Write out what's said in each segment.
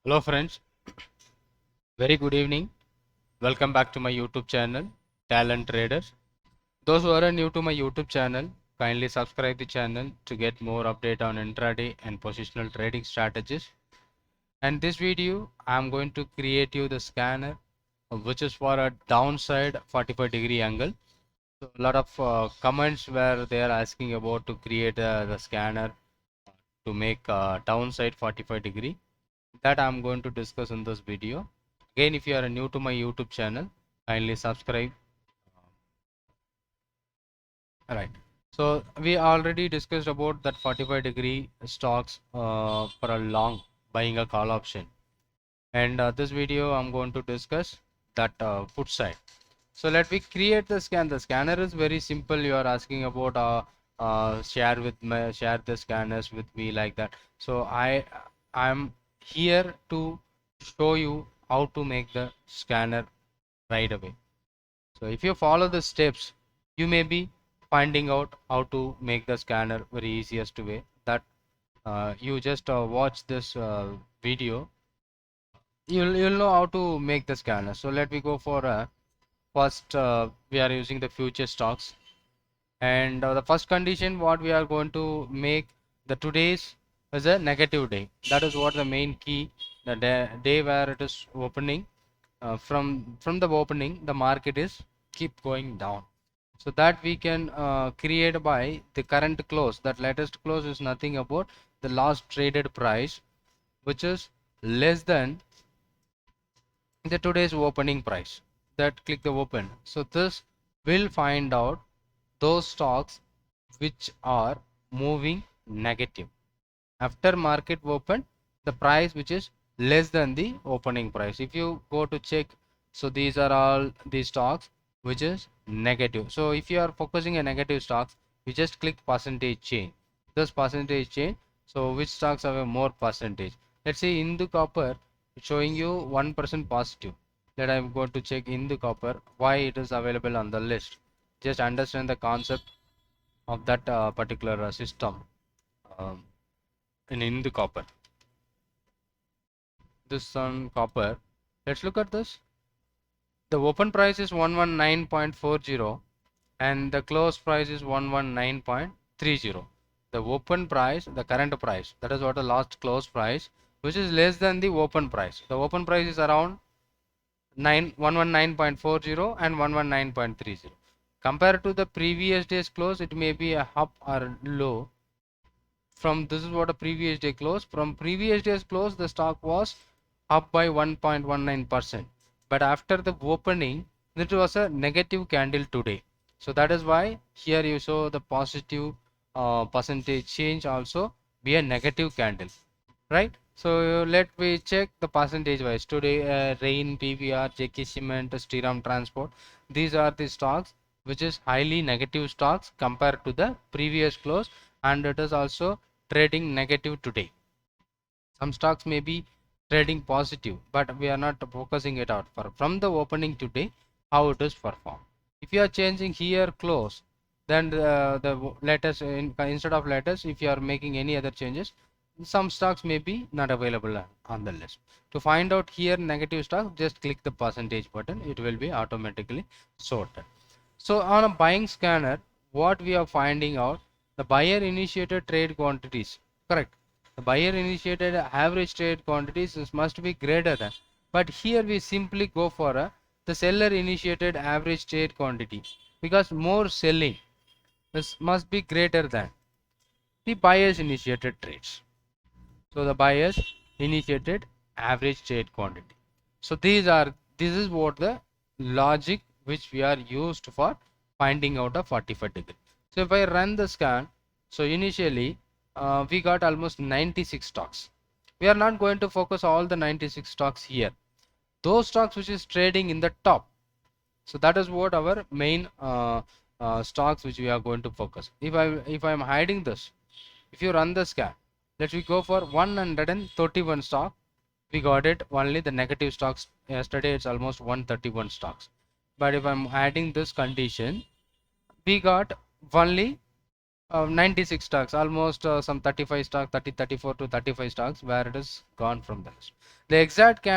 Hello friends, very good evening. Welcome back to my YouTube channel, Talent Traders. Those who are new to my YouTube channel, kindly subscribe the channel to get more update on intraday and positional trading strategies. And this video, I'm going to create you the scanner, which is for a downside 45-degree angle. So a lot of comments where they are asking about to create the scanner to make downside 45-degree. That I'm going to discuss in this video. Again, if you are new to my YouTube channel, kindly subscribe. Right. So we already discussed about that 45-degree stocks for a long buying a call option. And this video I'm going to discuss that put side. So let me create the scan. The scanner is very simple. You are asking about share the scanners with me like that. So I'm here to show you how to make the scanner right away. So if you follow the steps, you may be finding out how to make the scanner very easiest way. That you just watch this video, you'll know how to make the scanner. So let me go for first. We are using the future stocks, and the first condition what we are going to make the today's is a negative day. That is what the main key. The day where it is opening, from the opening the market is keep going down, so that we can create by the current close. That latest close is nothing about the last traded price, which is less than the today's opening price. That click the open. So this will find out those stocks which are moving negative after market open, the price which is less than the opening price. If you go to check, so these are all the stocks which is negative. So if you are focusing on negative stocks, you just click percentage change, this percentage change. So which stocks have a more percentage? Let's say in the copper showing you 1% positive. That I'm going to check in the copper why it is available on the list. Just understand the concept of that particular system. um, in the copper, this on copper. Let's look at this. The open price is 119.40 and the close price is 119.30. The open price, the current price, that is what the last close price, which is less than the open price. The open price is around 119.40 and 119.30. Compared to the previous day's close, it may be a up or low. From this is what a previous day close. From previous day's close, the stock was up by 1.19%, but after the opening it was a negative candle today. So that is why here you saw the positive percentage change also be a negative candle, right? So let me check the percentage wise today. Rain, PVR, JK Cement, Shriram Transport, these are the stocks which is highly negative stocks compared to the previous close, and it is also trading negative today. Some stocks may be trading positive, but we are not focusing it out for from the opening today how it is performed. If you are changing here close, then the latest instead of latest, if you are making any other changes, some stocks may be not available on the list. To find out here negative stock, just click the percentage button, it will be automatically sorted. So on a buying scanner, what we are finding out, the buyer initiated trade quantities, correct? The buyer initiated average trade quantities must be greater than, but here we simply go for the seller initiated average trade quantity, because more selling must be greater than the buyers initiated trades. So the buyers initiated average trade quantity. So this is what the logic which we are used for finding out a 45-degree. So if I run the scan, so initially we got almost 96 stocks. We are not going to focus all the 96 stocks here. Those stocks which is trading in the top. So that is what our main stocks which we are going to focus. If I am hiding this, if you run the scan, let's we go for 131 stock. We got it only the negative stocks. Yesterday it's almost 131 stocks. But if I'm adding this condition, we got only 96 stocks, almost some 35 stocks, 34 to 35 stocks where it is gone from the list. The exact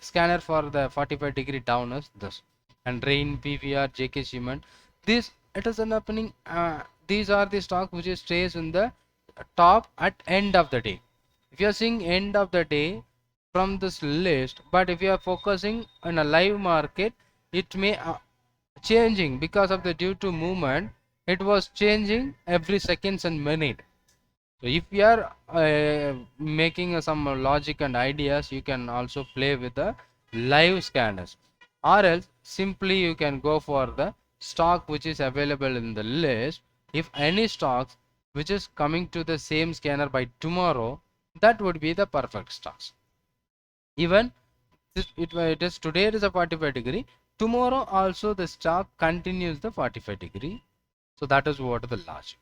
scanner for the 45-degree down is this, and rain, PVR, JK Cement. This it is an happening. These are the stock which is stays in the top at end of the day. If you are seeing end of the day from this list, but if you are focusing on a live market, it may changing because of the due to movement. It was changing every seconds and minute. So if you are making some logic and ideas, you can also play with the live scanners, or else simply you can go for the stock which is available in the list. If any stocks which is coming to the same scanner by tomorrow, that would be the perfect stocks. Even it is today it is a 45-degree, tomorrow also the stock continues the 45-degree. So that is what the logic.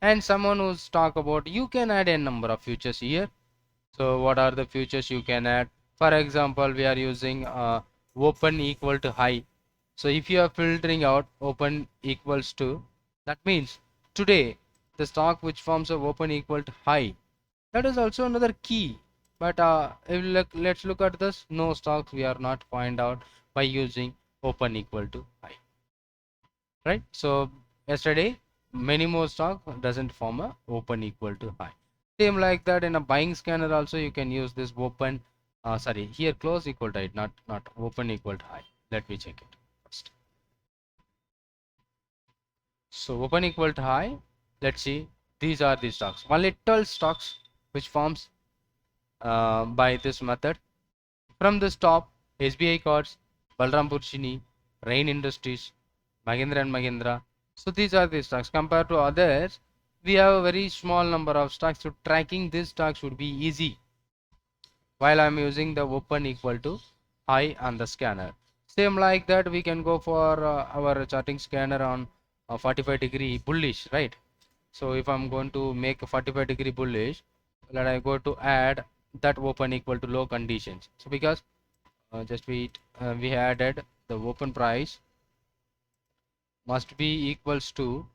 And someone who's talk about you can add a number of futures here. So what are the futures you can add? For example, we are using open equal to high. So if you are filtering out open equals to, that means today the stock which forms a open equal to high, that is also another key. But let's look at this. No stocks we are not find out by using open equal to high, right? So yesterday many more stock doesn't form a open equal to high. Same like that in a buying scanner also you can use this open sorry, here close equal to high, not open equal to high. Let me check it first. So open equal to high, let's see, these are the stocks, only 12 stocks which forms by this method. From this top, SBI Cards, Balrampur Chini, Rain Industries, Mahindra and Mahindra. So these are the stocks. Compared to others, we have a very small number of stocks. So tracking these stocks would be easy while I'm using the open equal to high on the scanner. Same like that, we can go for our charting scanner on 45-degree bullish, right? So if I'm going to make a 45-degree bullish, let I go to add that open equal to low conditions. So because just wait, we added the open price must be equals to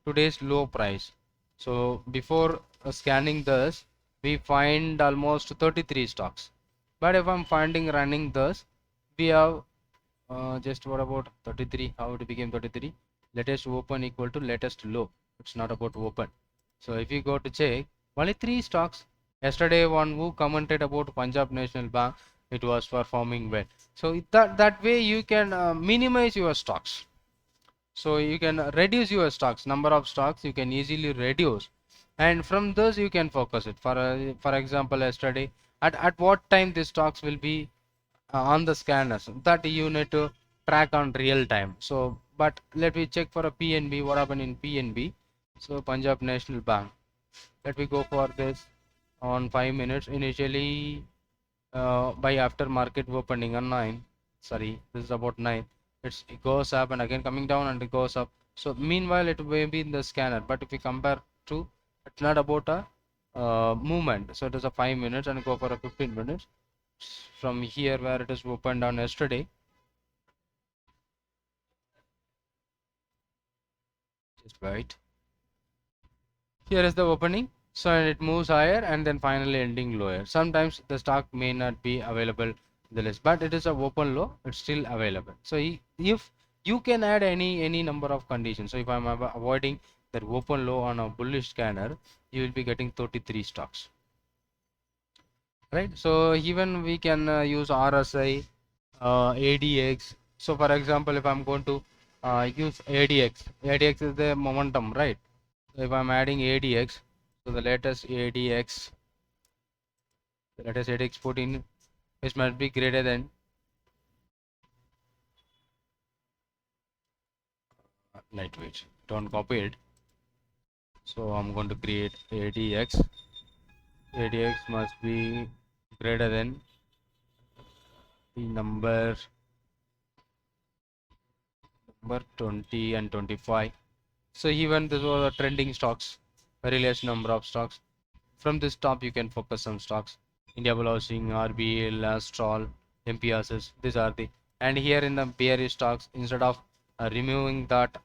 today's low price. So before scanning this, we find almost 33 stocks. But if I'm finding running this, we have just what about 33? How it became 33? Latest open equal to latest low. It's not about open. So if you go to check, only 3 stocks. Yesterday one who commented about Punjab National Bank, it was performing well. So that way you can minimize your stocks. So you can reduce your stocks, number of stocks you can easily reduce, and from those you can focus it. For example, yesterday at what time the stocks will be on the scanners, that you need to track on real time. So but let me check for a PNB, what happened in PNB. So Punjab National Bank, let me go for this on 5 minutes. Initially by after market opening on 9, sorry, this is about 9, it goes up and again coming down and it goes up. So meanwhile it may be in the scanner, but if we compare to, it's not about a movement. So it is a 5 minutes and go for a 15 minutes from here where it is opened on yesterday. Just wait, here is the opening. So it moves higher and then finally ending lower. Sometimes the stock may not be available in the list, but it is a open low, it's still available. So if you can add any number of conditions. So if I'm avoiding that open low on a bullish scanner, you will be getting 33 stocks, right? So even we can use RSI, ADX. So for example, if I'm going to use ADX is the momentum, right? So if I'm adding ADX, so the latest ADX 14, which must be greater than lightweight. Don't copy it. So I'm going to create ADX. ADX must be greater than the number 20 and 25. So even this was a trending stocks, very less number of stocks. From this top you can focus on stocks. India Bull Housing, RBL, Astral, MPSs. These are the, and here in the bearish stocks, instead of removing that,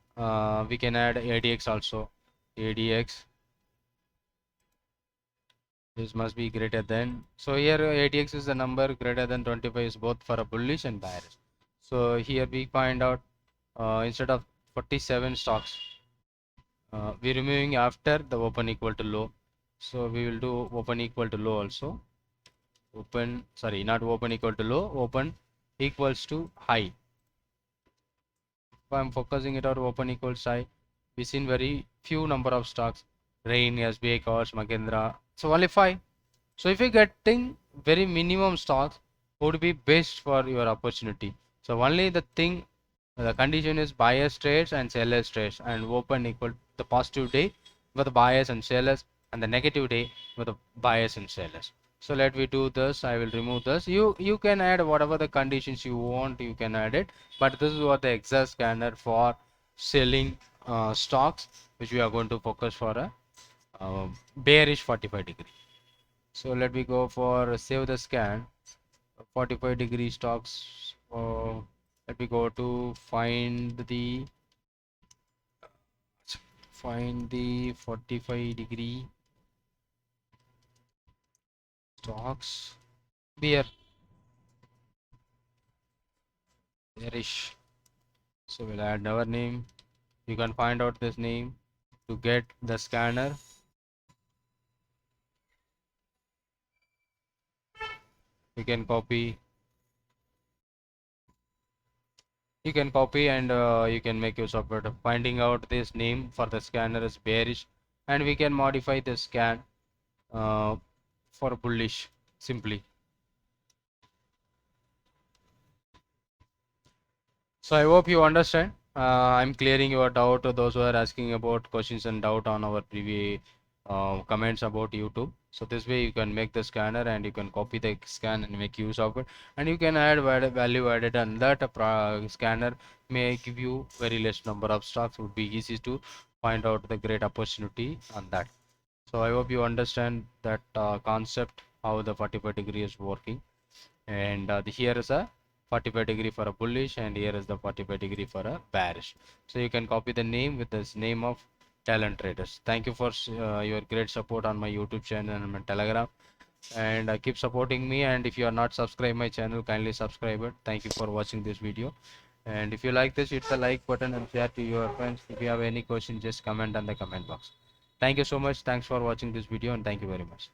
we can add ADX also. ADX this must be greater than, so here ADX is the number greater than 25 is both for a bullish and bearish. So here we find out instead of 47 stocks we're removing after the open equal to low, so we will do open equal to low also. Open, sorry, not open equal to low, open equals to high. If I'm focusing it out, open equals high, we seen very few number of stocks, Rain, SBI Cards, Mahindra, so only 5. So if you're getting very minimum stocks would be best for your opportunity. So only the thing, the condition is buyers trades and sellers trades, and open equal the positive day with the buyers and sellers, and the negative day with the buyers and sellers. So let me do this. I will remove this. You can add whatever the conditions you want, you can add it, but this is what the exact scanner for selling stocks, which we are going to focus for a bearish 45-degree. So let me go for save the scan 45-degree stocks. Let me go to find the 45-degree stocks, bearish. So we'll add our name. You can find out this name to get the scanner. You can copy and you can make use of it. Finding out this name for the scanner is bearish, and we can modify the scan for bullish simply. So I hope you understand. I'm clearing your doubt to those who are asking about questions and doubt on our previous comments about YouTube. So this way you can make the scanner and you can copy the scan and make use of it, and you can add value added, and that scanner may give you very less number of stocks. Would be easy to find out the great opportunity on that. So I hope you understand that concept, how the 45-degree is working. And here is a 45-degree for a bullish, and here is the 45-degree for a bearish. So you can copy the name with this name of Talent Traders. Thank you for your great support on my YouTube channel and my Telegram, and keep supporting me. And if you are not subscribed my channel, kindly subscribe it. Thank you for watching this video, and if you like this, hit the like button and share to your friends. If you have any question, just comment on the comment box. Thank you so much. Thanks for watching this video, and thank you very much.